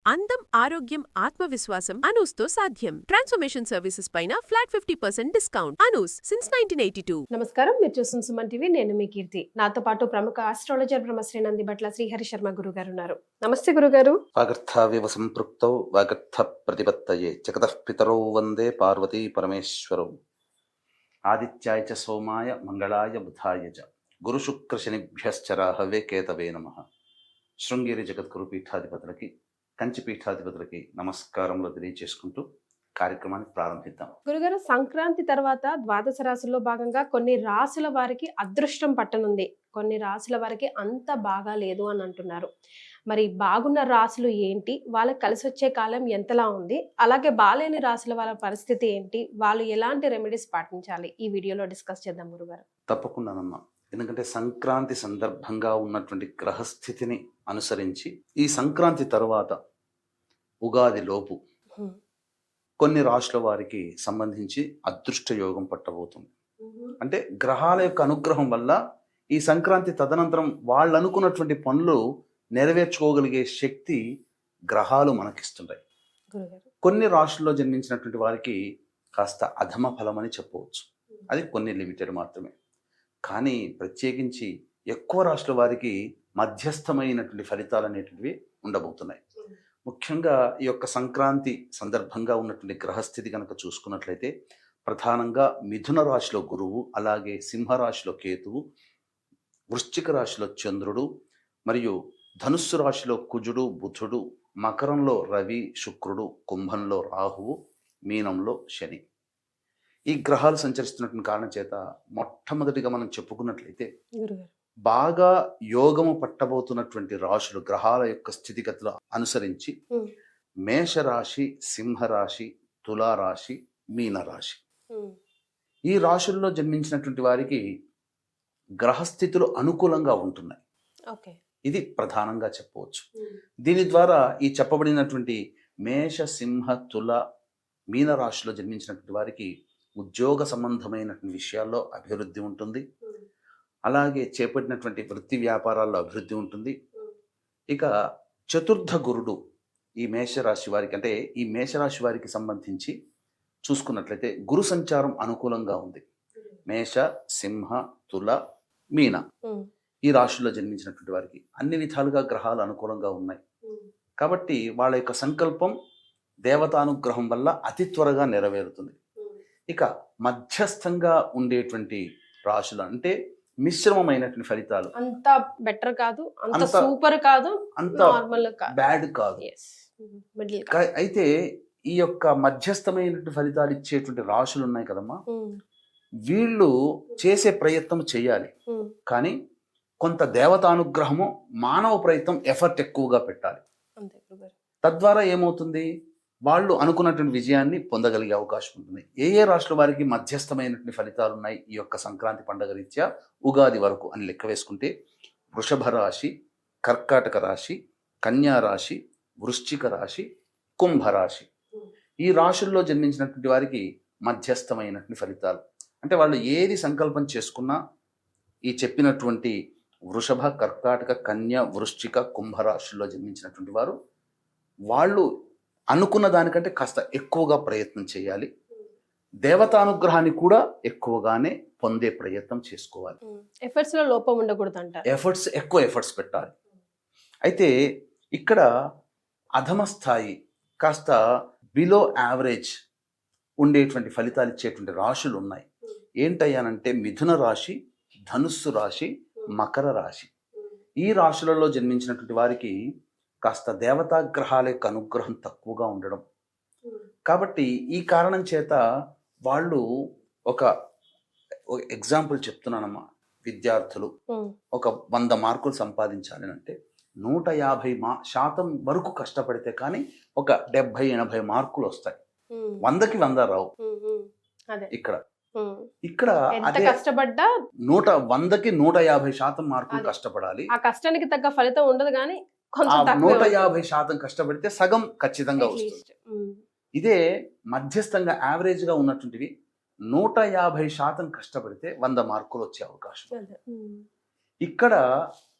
అందం, ఆరోగ్యం, ఆత్మవిశ్వాసం అనూస్తో సాధ్యం. ట్రాన్స్ఫర్మేషన్ సర్వీసెస్ పైన ఫ్లాట్ 50% డిస్కౌంట్. అనూస్ సిన్స్ 1982. నమస్కారం, మీరు చూస్తున్న సుమన్ టీవీ. నేను మీ కీర్తి. నాతో పాటు ప్రముఖ ఆస్ట్రాలజర్ బ్రహ్మశ్రీ నందిబట్ల శ్రీహరి శర్మ గురుగారు ఉన్నారు. నమస్తే గురుగారు. వాగర్థావివ సంపృక్తౌ వాగర్థ ప్రతిపత్తయే జగతః పితరౌ వందే పార్వతీ పరమేశ్వరౌ. ఆదిత్యాయ చ సోమాయ మంగళాయ బుధాయ చ గురు శుక్ర శనిభ్యశ్చ రాహవే కేతవే నమః. శృంగేరి జగద్గురు పీఠాధిపతులకి, కంచి పీఠాధిపతులకి నమస్కారములు తెలియజేసుకుంటూ కార్యక్రమాన్ని ప్రారంభిద్దాం. గురుగారు, సంక్రాంతి తర్వాత ద్వాదశ రాశుల్లో భాగంగా కొన్ని రాశుల వారికి అదృష్టం పట్టనుంది, కొన్ని రాశుల వారికి అంత బాగా లేదు అని అంటున్నారు. మరి బాగున్న రాశులు ఏంటి, వాళ్ళకి కలిసి వచ్చే కాలం ఎంతలా ఉంది, అలాగే బాలేని రాశుల వాళ్ళ పరిస్థితి ఏంటి, వాళ్ళు ఎలాంటి రెమెడీస్ పాటించాలి, ఈ వీడియోలో డిస్కస్ చేద్దాం గురుగారు. తప్పకుండానమ్మా. ఎందుకంటే సంక్రాంతి సందర్భంగా ఉన్నటువంటి గ్రహస్థితిని అనుసరించి ఈ సంక్రాంతి తర్వాత ఉగాది లోపు కొన్ని రాశుల వారికి సంబంధించి అదృష్ట యోగం పట్టబోతుంది. అంటే గ్రహాల యొక్క అనుగ్రహం వల్ల ఈ సంక్రాంతి తదనంతరం వాళ్ళు అనుకున్నటువంటి పనులు నెరవేర్చుకోగలిగే శక్తి గ్రహాలు మనకిస్తున్నాయి. కొన్ని రాశుల్లో జన్మించినటువంటి వారికి కాస్త అధమ ఫలం అని చెప్పవచ్చు. అది కొన్ని లిమిటెడ్ మాత్రమే. కానీ ప్రత్యేకించి ఎక్కువ రాశుల వారికి మధ్యస్థమైనటువంటి ఫలితాలు అనేటువంటివి ఉండబోతున్నాయి. ముఖ్యంగా ఈ యొక్క సంక్రాంతి సందర్భంగా ఉన్నటువంటి గ్రహస్థితి కనుక చూసుకున్నట్లయితే ప్రధానంగా మిథున రాశిలో గురువు, అలాగే సింహరాశిలో కేతువు, వృశ్చిక రాశిలో చంద్రుడు, మరియు ధనుస్సు రాశిలో కుజుడు, బుధుడు, మకరంలో రవి, శుక్రుడు, కుంభంలో రాహువు, మీనంలో శని. ఈ గ్రహాలు సంచరిస్తున్నటువంటి కారణం చేత మొట్టమొదటిగా మనం చెప్పుకున్నట్లయితే బాగా యోగము పట్టబోతున్నటువంటి రాశులు గ్రహాల యొక్క స్థితిగతులు అనుసరించి మేషరాశి, సింహరాశి, తులారాశి, మీనరాశి. ఈ రాశుల్లో జన్మించినటువంటి వారికి గ్రహస్థితులు అనుకూలంగా ఉంటున్నాయి. ఇది ప్రధానంగా చెప్పవచ్చు. దీని ద్వారా ఈ చెప్పబడినటువంటి మేష, సింహ, తుల, మీన రాశిలో జన్మించినటువంటి వారికి ఉద్యోగ సంబంధమైనటువంటి విషయాల్లో అభివృద్ధి ఉంటుంది. అలాగే చేపట్టినటువంటి వృత్తి వ్యాపారాల్లో అభివృద్ధి ఉంటుంది. ఇక చతుర్థ గురుడు ఈ మేషరాశి వారికి, అంటే ఈ మేషరాశి వారికి సంబంధించి చూసుకున్నట్లయితే గురు సంచారం అనుకూలంగా ఉంది. మేష, సింహ, తుల, మీన ఈ రాశుల్లో జన్మించినటువంటి వారికి అన్ని విధాలుగా గ్రహాలు అనుకూలంగా ఉన్నాయి. కాబట్టి వాళ్ళ యొక్క సంకల్పం దేవతానుగ్రహం వల్ల అతి త్వరగా నెరవేరుతుంది. ఇక మధ్యస్థంగా ఉండేటువంటి రాశులు అంటే మిశ్రమమైనటువంటి ఫలితాలు, అంత బెటర్ కాదు, అంత సూపర్ కాదు, అంత నార్మల్ బ్యాడ్ కాదు. అయితే ఈ యొక్క మధ్యస్థమైనటువంటి ఫలితాలు ఇచ్చేటువంటి రాశులు ఉన్నాయి కదమ్మా, వీళ్ళు చేసే ప్రయత్నం చేయాలి. కానీ కొంత దేవతానుగ్రహము, మానవ ప్రయత్నం, ఎఫర్ట్ ఎక్కువగా పెట్టాలి. తద్వారా ఏమవుతుంది, వాళ్ళు అనుకున్నటువంటి విజయాన్ని పొందగలిగే అవకాశం ఉంటుంది. ఏ ఏ రాశుల వారికి మధ్యస్థమైనటువంటి ఫలితాలు ఉన్నాయి ఈ యొక్క సంక్రాంతి పండుగ రీత్యా ఉగాది వరకు అని లెక్క వేసుకుంటే వృషభ రాశి, కర్కాటక రాశి, కన్యా రాశి, వృశ్చిక రాశి, కుంభరాశి. ఈ రాశుల్లో జన్మించినటువంటి వారికి మధ్యస్థమైనటువంటి ఫలితాలు. అంటే వాళ్ళు ఏది సంకల్పం చేసుకున్నా ఈ చెప్పినటువంటి వృషభ, కర్కాటక, కన్య, వృశ్చిక, కుంభరాశుల్లో జన్మించినటువంటి వారు వాళ్ళు అనుకున్న దానికంటే కాస్త ఎక్కువగా ప్రయత్నం చేయాలి. దేవతానుగ్రహాన్ని కూడా ఎక్కువగానే పొందే ప్రయత్నం చేసుకోవాలి. ఎఫర్ట్స్ లో లోపం ఉండకూడదు అంటారు. ఎక్కువ ఎఫర్ట్స్ పెట్టాలి. అయితే ఇక్కడ అధమ స్థాయి, కాస్త బిలో యావరేజ్ ఉండేటువంటి ఫలితాలు ఇచ్చేటువంటి రాశులు ఉన్నాయి. ఏంటయ్యానంటే మిథున రాశి, ధనుస్సు రాశి, మకర రాశి. ఈ రాశులలో జన్మించినటువంటి వారికి కాస్త దేవతాగ్రహాల యొక్క అనుగ్రహం తక్కువగా ఉండడం. కాబట్టి ఈ కారణం చేత వాళ్ళు ఒక ఎగ్జాంపుల్ చెప్తున్నానమ్మా, విద్యార్థులు ఒక 100 మార్కులు సంపాదించాలి అంటే 150% వరకు కష్టపడితే కానీ ఒక 70-80 మార్కులు వస్తాయి. 100కి 100 రావు. ఇక్కడ అదే కష్టపడ్డా 100కి 150% మార్కులు కష్టపడాలి. ఆ కష్టానికి తగ్గ ఫలితం ఉండదు, కానీ 150% కష్టపడితే సగం ఖచ్చితంగా వస్తుంది. ఇదే మధ్యస్థంగా యావరేజ్ గా ఉన్నటువంటివి 150% కష్టపడితే 100 మార్కులు వచ్చే అవకాశం. ఇక్కడ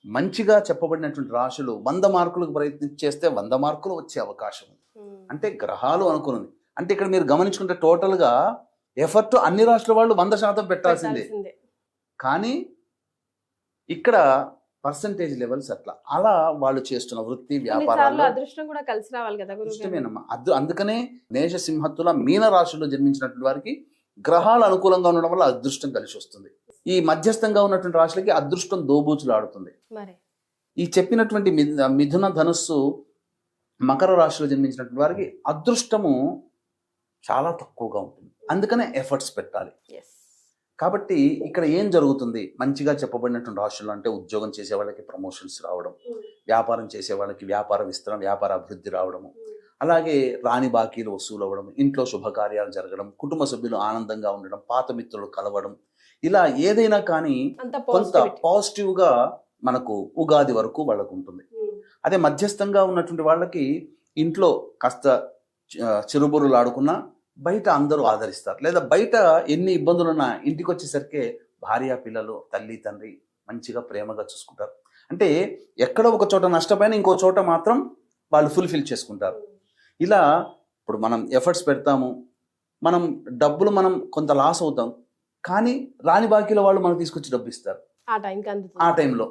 మంచిగా చెప్పబడినటువంటి రాశులు 100 మార్కులకు ప్రయత్నం చేస్తే 100 మార్కులు వచ్చే అవకాశం ఉంది. అంటే గ్రహాలు అనుకున్నది. అంటే ఇక్కడ మీరు గమనించుకుంటే టోటల్గా ఎఫర్ట్ అన్ని రాష్ట్రాల వాళ్ళు 100% పెట్టాల్సిందే. కానీ ఇక్కడ పర్సంటేజ్ లెవెల్స్ అట్లా అలా వాళ్ళు చేస్తున్న వృత్తి వ్యాపారాలు అదృష్టం కూడా కలిసి రావాలి కదా ఇష్టమేనమ్మా. అందుకనే మేష సింహత్తుల మీన రాశిలో జన్మించినటువంటి వారికి గ్రహాలు అనుకూలంగా ఉండడం వల్ల అదృష్టం కలిసి వస్తుంది. ఈ మధ్యస్థంగా ఉన్నటువంటి రాశులకి అదృష్టం దోబూచులు ఆడుతుంది. ఈ చెప్పినటువంటి మిథున ధనుస్సు మకర రాశిలో జన్మించినటువంటి వారికి అదృష్టము చాలా తక్కువగా ఉంటుంది. అందుకనే ఎఫర్ట్స్ పెట్టాలి. కాబట్టి ఇక్కడ ఏం జరుగుతుంది, మంచిగా చెప్పబడినటువంటి రాశులు అంటే ఉద్యోగం చేసే వాళ్ళకి ప్రమోషన్స్ రావడం, వ్యాపారం చేసే వాళ్ళకి వ్యాపార విస్తరణ, వ్యాపార అభివృద్ధి రావడము, అలాగే రాని బాకీలు వసూలు అవ్వడం, ఇంట్లో శుభకార్యాలు జరగడం, కుటుంబ సభ్యులు ఆనందంగా ఉండడం, పాత మిత్రులు కలవడం, ఇలా ఏదైనా కానీ కొంత పాజిటివ్గా మనకు ఉగాది వరకు వాళ్ళకు ఉంటుంది. అదే మధ్యస్థంగా ఉన్నటువంటి వాళ్ళకి ఇంట్లో కాస్త చిరుబురులు ఆడుకున్నా బయట అందరూ ఆదరిస్తారు, లేదా బయట ఎన్ని ఇబ్బందులున్నా ఇంటికి వచ్చేసరికి భార్య పిల్లలు తల్లి తండ్రి మంచిగా ప్రేమగా చూసుకుంటారు. అంటే ఎక్కడో ఒక చోట నష్టపోయినా ఇంకో చోట మాత్రం వాళ్ళు ఫుల్ఫిల్ చేసుకుంటారు. ఇలా ఇప్పుడు మనం ఎఫర్ట్స్ పెడతాము, మనం డబ్బులు మనం కొంత లాస్ అవుతాం, కానీ రాని బాకీలో వాళ్ళు మనకు తీసుకొచ్చి డబ్బు ఇస్తారు ఆ టైంలో.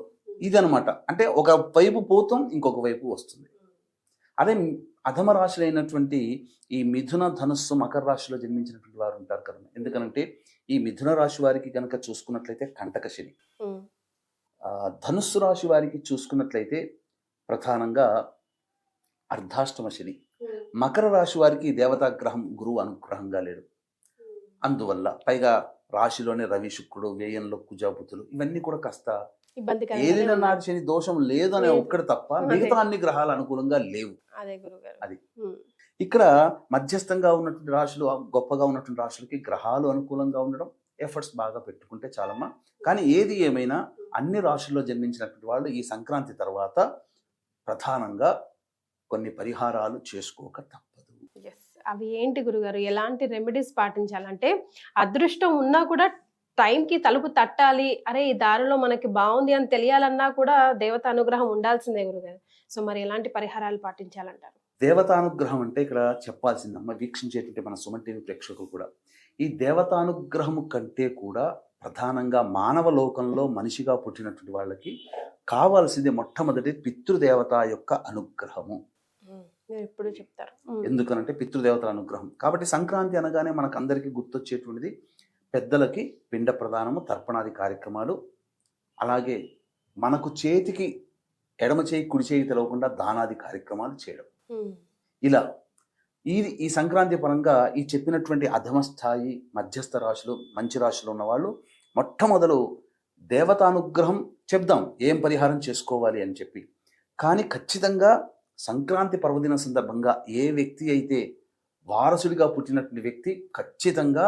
ఇదనమాట. అంటే ఒక వైపు పోతాం, ఇంకొక వైపు వస్తుంది. అదే అధమ రాశులైనటువంటి ఈ మిథున ధనుస్సు మకర రాశిలో జన్మించినటువంటి వారు ఉంటారు కదా. ఎందుకనంటే ఈ మిథున రాశి వారికి కనుక చూసుకున్నట్లయితే కంటక శని, ధనుస్సు రాశి వారికి చూసుకున్నట్లయితే ప్రధానంగా అర్ధాష్టమ శని, మకర రాశి వారికి దేవతాగ్రహం గురువు అనుగ్రహంగా లేడు. అందువల్ల పైగా రాశిలోనే రవి శుక్రుడు, వ్యయంలో కుజాబుతులు, ఇవన్నీ కూడా కాస్త ఏలిన నాటి శని దోషం లేదు అనే ఒక్కటి తప్ప మిగతా అన్ని గ్రహాలు అనుకూలంగా లేవు. అది ఇక్కడ మధ్యస్థంగా ఉన్నటువంటి రాశులు, గొప్పగా ఉన్నటువంటి రాశులకి గ్రహాలు అనుకూలంగా ఉండడం, ఎఫర్ట్స్ బాగా పెట్టుకుంటే చాలమ్మా. కానీ ఏది ఏమైనా అన్ని రాశుల్లో జన్మించినటువంటి వాళ్ళు ఈ సంక్రాంతి తర్వాత ప్రధానంగా కొన్ని పరిహారాలు చేసుకోక తప్పదు. అవి ఏంటి గురుగారు? ఎలాంటి రెమెడీస్ పాటించాలంటే అదృష్టం ఉన్నా కూడా టైంకి తలుపు తట్టాలి, అరే ఈ దారిలో మనకి బాగుంది అని తెలియాలన్నా కూడా దేవత అనుగ్రహం ఉండాల్సిందే గురుగారు. సో మరి ఎలాంటి పరిహారాలు పాటించాలంటారు? దేవతానుగ్రహం అంటే ఇక్కడ చెప్పాల్సిందమ్మ వీక్షించేటువంటి మన సుమన్ టీవీ ప్రేక్షకులు కూడా, ఈ దేవతానుగ్రహము కంటే కూడా ప్రధానంగా మానవ లోకంలో మనిషిగా పుట్టినటువంటి వాళ్ళకి కావాల్సింది మొట్టమొదటి పితృదేవత యొక్క అనుగ్రహము. ఎప్పుడు చెప్తారు ఎందుకనంటే పితృదేవతల అనుగ్రహం. కాబట్టి సంక్రాంతి అనగానే మనకు అందరికీ గుర్తొచ్చేటువంటిది పెద్దలకి పిండ ప్రదానము, తర్పణాది కార్యక్రమాలు, అలాగే మనకు చేతికి ఎడమ చేయి కుడి చేయి తెలవకుండా దానాది కార్యక్రమాలు చేయడం. ఇలా ఈ సంక్రాంతి పరంగా ఈ చెప్పినటువంటి అధమ స్థాయి, మధ్యస్థ రాశులు, మంచి రాశులు ఉన్న వాళ్ళు మొట్టమొదలు దేవతానుగ్రహం చెప్దాం, ఏం పరిహారం చేసుకోవాలి అని చెప్పి. కానీ ఖచ్చితంగా సంక్రాంతి పర్వదిన సందర్భంగా ఏ వ్యక్తి అయితే వారసుడిగా పుట్టినటువంటి వ్యక్తి ఖచ్చితంగా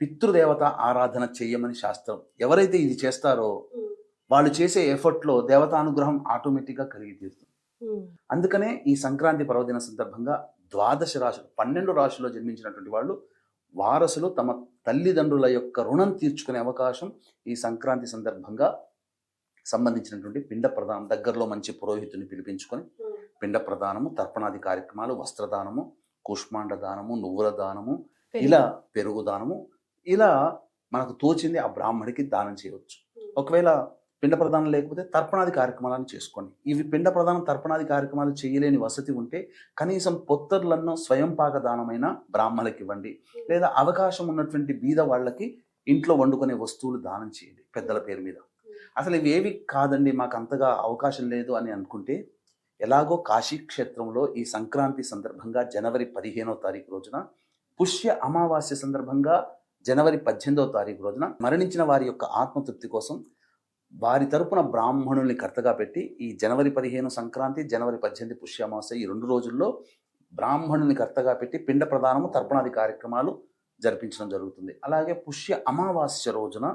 పితృదేవత ఆరాధన చెయ్యమని శాస్త్రం. ఎవరైతే ఇది చేస్తారో వాళ్ళు చేసే ఎఫర్ట్లో దేవతానుగ్రహం ఆటోమేటిక్గా కలిగి తీరుతుంది. అందుకనే ఈ సంక్రాంతి పర్వదిన సందర్భంగా 12 రాశులు, 12 రాశుల్లో జన్మించినటువంటి వాళ్ళు వారసులు తమ తల్లిదండ్రుల యొక్క రుణం తీర్చుకునే అవకాశం ఈ సంక్రాంతి సందర్భంగా సంబంధించినటువంటి పిండ ప్రదానం, దగ్గరలో మంచి పురోహితుని పిలిపించుకొని పిండ ప్రదానము, తర్పణాది కార్యక్రమాలు, వస్త్రదానము, కూష్మాండ దానము, నువ్వుల దానము, ఇలా పెరుగు దానము, ఇలా మనకు తోచింది ఆ బ్రాహ్మడికి దానం చేయవచ్చు. ఒకవేళ పిండ ప్రదానం లేకపోతే తర్పణాది కార్యక్రమాలను చేసుకోండి. ఇవి పిండ ప్రదానం, తర్పణాది కార్యక్రమాలు చేయలేని వసతి ఉంటే కనీసం పొత్తర్లను స్వయం పాక దానమైన బ్రాహ్మణులకి ఇవ్వండి, లేదా అవకాశం ఉన్నటువంటి బీద వాళ్ళకి ఇంట్లో వండుకునే వస్తువులు దానం చేయండి పెద్దల పేరు మీద. అసలు ఇవి ఏవి కాదండి, మాకు అంతగా అవకాశం లేదు అని అనుకుంటే, ఎలాగో కాశీ క్షేత్రంలో ఈ సంక్రాంతి సందర్భంగా జనవరి 15వ తారీఖు రోజున, పుష్య అమావాస్య సందర్భంగా జనవరి 18వ తారీఖు రోజున మరణించిన వారి యొక్క ఆత్మతృప్తి కోసం వారి తరపున బ్రాహ్మణుల్ని కర్తగా పెట్టి ఈ జనవరి 15 సంక్రాంతి, జనవరి 18 పుష్య అమావాస్య, ఈ 2 రోజుల్లో బ్రాహ్మణుల్ని కర్తగా పెట్టి పిండ ప్రదానము, తర్పణాది కార్యక్రమాలు జరిపించడం జరుగుతుంది. అలాగే పుష్య అమావాస్య రోజున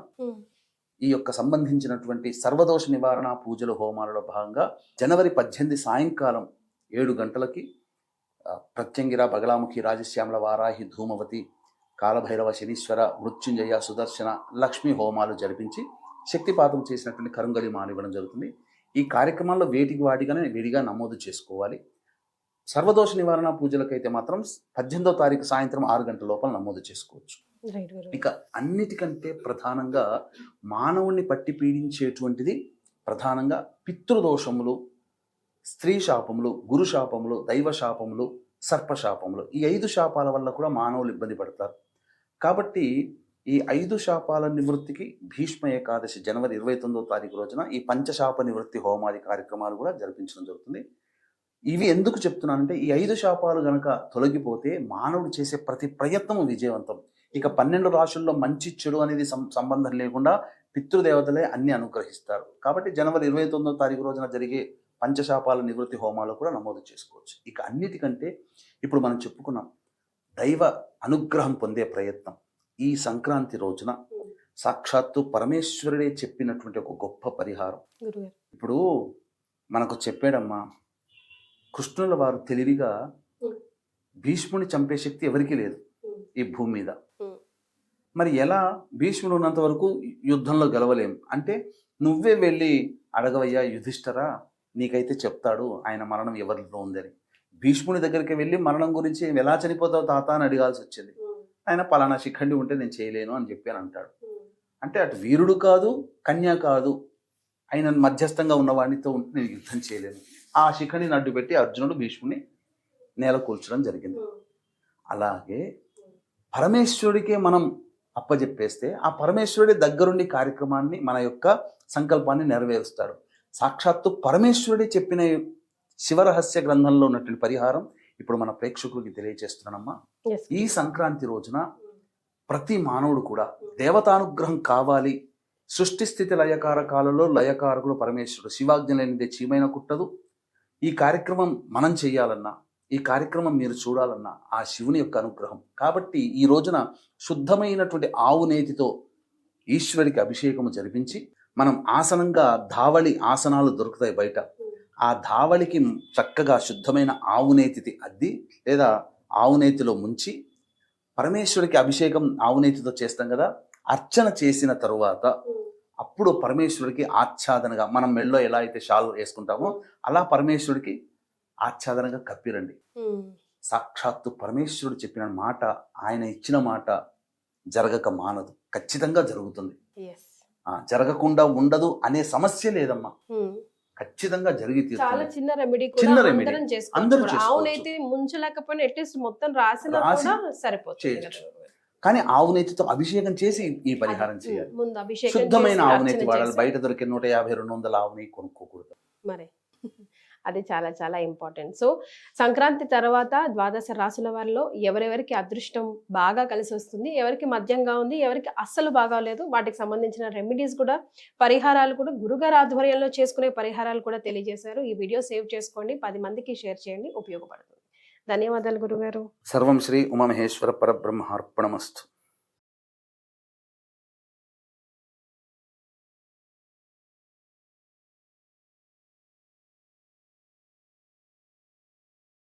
ఈ యొక్క సంబంధించినటువంటి సర్వదోష నివారణ పూజలు, హోమాలలో భాగంగా జనవరి 18 సాయంకాలం 7 గంటలకి ప్రత్యంగిర, బగలాముఖి, రాజశ్యామల, వారాహి, ధూమవతి, కాలభైరవ, శనీశ్వర, మృత్యుంజయ, సుదర్శన, లక్ష్మీ హోమాలు జరిపించి శక్తిపాతం చేసినటువంటి కరుంగలి మానివ్వడం జరుగుతుంది. ఈ కార్యక్రమాల్లో వేటికి వాటిగానే విడిగా నమోదు చేసుకోవాలి. సర్వదోష నివారణ పూజలకైతే మాత్రం 18వ తారీఖు సాయంత్రం 6 గంటల లోపల నమోదు చేసుకోవచ్చు. రైట్ గురుగారు. ఇక అన్నిటికంటే ప్రధానంగా మానవుణ్ణి పట్టి పీడించేటువంటిది ప్రధానంగా పితృదోషములు, స్త్రీ శాపములు, గురు శాపములు, దైవ శాపములు, సర్పశాపములు. ఈ 5 శాపాల వల్ల కూడా మానవులు ఇబ్బంది పడతారు. కాబట్టి ఈ 5 శాపాల నివృత్తికి భీష్మ ఏకాదశి జనవరి 29వ తారీఖు రోజున ఈ పంచశాప నివృత్తి హోమాది కార్యక్రమాలు కూడా జరిపించడం జరుగుతుంది. ఇవి ఎందుకు చెప్తున్నానంటే ఈ 5 శాపాలు గనక తొలగిపోతే మానవుడు చేసే ప్రతి ప్రయత్నము విజయవంతం. ఇక 12 రాశుల్లో మంచి చెడు అనేది సంబంధం లేకుండా పితృదేవతలే అన్ని అనుగ్రహిస్తారు. కాబట్టి జనవరి 29వ తారీఖు రోజున జరిగే పంచశాపాల నివృత్తి హోమాలు కూడా నమోదు చేసుకోవచ్చు. ఇక అన్నిటికంటే ఇప్పుడు మనం చెప్పుకున్నాం దైవ అనుగ్రహం పొందే ప్రయత్నం. ఈ సంక్రాంతి రోజున సాక్షాత్తు పరమేశ్వరుడే చెప్పినటువంటి ఒక గొప్ప పరిహారం. గురుగారు. ఇప్పుడు మనకు చెప్పాడమ్మా, కృష్ణుల వారు తెలివిగా భీష్ముని చంపే శక్తి ఎవరికీ లేదు ఈ భూమి మీద. మరి ఎలా భీష్ముడు ఉన్నంత వరకు యుద్ధంలో గెలవలేం అంటే నువ్వే వెళ్ళి అడగవయ్యా యుధిష్ఠరా, నీకైతే చెప్తాడు ఆయన మరణం ఎవరిలో ఉందని. భీష్ముని దగ్గరికి వెళ్ళి మరణం గురించి ఎలా చనిపోతావు తాత అని అడగాల్సి వచ్చింది. ఆయన పలానా శిఖండి ఉంటే నేను చేయలేను అని చెప్పి అని అంటాడు. అంటే అటు వీరుడు కాదు, కన్య కాదు, ఆయన మధ్యస్థంగా ఉన్నవాడితో ఉంటే నేను యుద్ధం చేయలేను. ఆ శిఖండిని అడ్డు పెట్టి అర్జునుడు భీష్ముని నేల కూల్చడం జరిగింది. అలాగే పరమేశ్వరుడికే మనం అప్పజెప్పేస్తే ఆ పరమేశ్వరుడి దగ్గరుండి కార్యక్రమాన్ని మన యొక్క సంకల్పాన్ని నెరవేరుస్తాడు. సాక్షాత్తు పరమేశ్వరుడే చెప్పిన శివరహస్య గ్రంథంలో ఉన్నటువంటి పరిహారం ఇప్పుడు మన ప్రేక్షకులకి తెలియజేస్తున్నానమ్మా. ఈ సంక్రాంతి రోజున ప్రతి మానవుడు కూడా దేవతానుగ్రహం కావాలి. సృష్టి స్థితి లయకారకాలలో లయకారకుడు పరమేశ్వరుడు. శివాజ్ఞ లేనిదే చీమైన కుట్టదు. ఈ కార్యక్రమం మనం చేయాలన్నా, ఈ కార్యక్రమం మీరు చూడాలన్నా ఆ శివుని యొక్క అనుగ్రహం. కాబట్టి ఈ రోజున శుద్ధమైనటువంటి ఆవు నేతితో ఈశ్వరికి అభిషేకము జరిపించి మనం ఆసనంగా ధావళి ఆసనాలు దొరుకుతాయి బయట. ఆ ధావళికి చక్కగా శుద్ధమైన ఆవునేతి అద్ది లేదా ఆవునేతిలో ముంచి పరమేశ్వరుడికి అభిషేకం ఆవునేతితో చేస్తాం కదా. అర్చన చేసిన తరువాత అప్పుడు పరమేశ్వరుడికి ఆచ్ఛాదనగా మనం మెళ్ళలో ఎలా అయితే షాల్ వేసుకుంటామో అలా పరమేశ్వరుడికి ఆచ్ఛాదనగా కప్పిరండి. సాక్షాత్తు పరమేశ్వరుడు చెప్పిన మాట, ఆయన ఇచ్చిన మాట జరగక మానదు, ఖచ్చితంగా జరుగుతుంది. జరగకుండా ఉండదు అనే సమస్య లేదమ్మా, ఖచ్చితంగా జరిగి చాలా చిన్న రెమెడీ చిన్న రెమెడీ అందరూ ఆవునైతే ముంచలేకపోయినా అట్లీస్ట్ మొత్తం రాసినా సరిపోతుంది. కానీ ఆవునేతితో అభిషేకం చేసి ఈ పరిహారం చేయాలి. శుద్ధమైన ఆవునేతి వాడాలి. బయట దొరికే 150-200 ఆవు నెయ్యి కొనుక్కోకూడదు. మరి అది చాలా చాలా ఇంపార్టెంట్. సో సంక్రాంతి తర్వాత ద్వాదశ రాశుల వారిలో ఎవరెవరికి అదృష్టం బాగా కలిసి వస్తుంది, ఎవరికి మధ్యంగా ఉంది, ఎవరికి అస్సలు బాగాలేదు, వాటికి సంబంధించిన రెమెడీస్ కూడా, పరిహారాలు కూడా గురుగారు ఆధ్వర్యంలో చేసుకునే పరిహారాలు కూడా తెలియజేశారు. ఈ వీడియో సేవ్ చేసుకోండి, 10 మందికి షేర్ చేయండి, ఉపయోగపడుతుంది. ధన్యవాదాలు గురుగారు. సర్వం శ్రీ ఉమామహేశ్వర పరబ్రహ్మార్పణమస్తు.